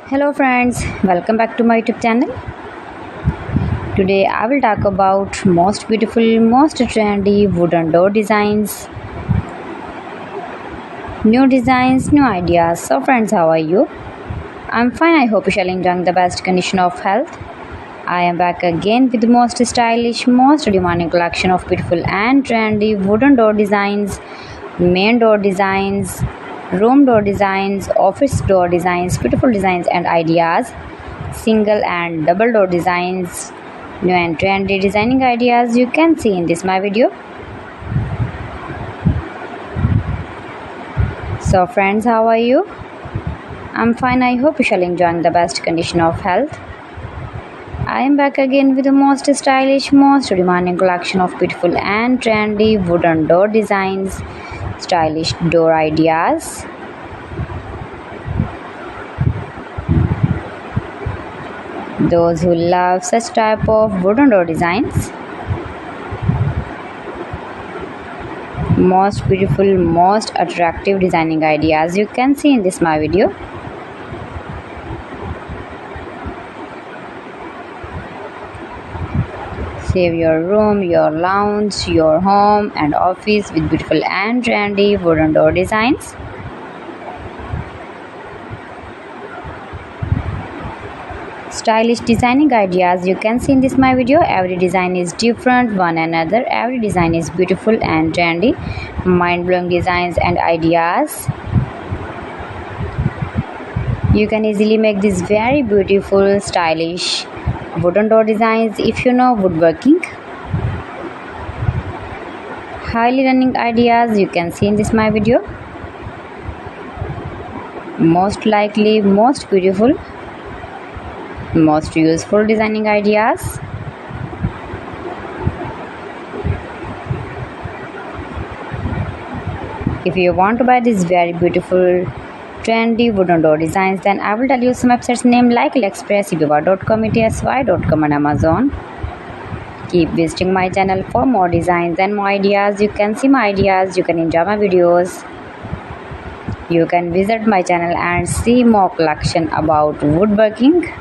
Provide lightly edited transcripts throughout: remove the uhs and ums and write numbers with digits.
Hello friends, welcome back to my YouTube channel. Today I will talk about most beautiful, most trendy wooden door designs. New designs, new ideas. So friends, how are you? I'm fine. I hope you shall enjoy the best condition of health. I am back again with the most stylish, most demanding collection of beautiful and trendy wooden door designs, main door designs, room door designs, office door designs, beautiful designs and ideas, single and double door designs, new and trendy designing ideas you can see in this my video. So friends, how are you? I'm fine. I hope you shall enjoy the best condition of health. I am back again with the most stylish, most demanding collection of beautiful and trendy wooden door designs, stylish door ideas. Those who love such type of wooden door designs, most beautiful, most attractive designing ideas you can see in this my video. Save your room, your lounge, your home and office with beautiful and trendy wooden door designs. Stylish designing ideas you can see in this my video. Every design is different one another. Every design is beautiful and trendy, mind-blowing designs and ideas. You can easily make these very beautiful, stylish wooden door designs if you know woodworking. Highly running ideas you can see in this my video. Most likely, most beautiful, most useful designing ideas. If you want to buy these very beautiful trendy wooden door designs, then I will tell you some websites name like AliExpress, eBay.com, ETSY.com and Amazon. Keep visiting my channel for more designs and more ideas. You can see my ideas, you can enjoy my videos. You can visit my channel and see more collection about woodworking.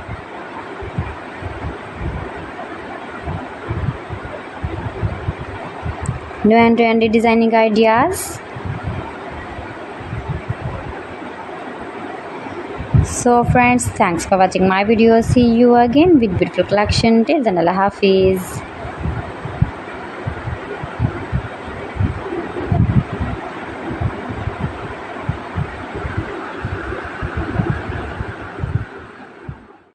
New and trendy designing ideas. So friends, thanks for watching my video. See you again with beautiful collection. Till then, Allah Hafiz.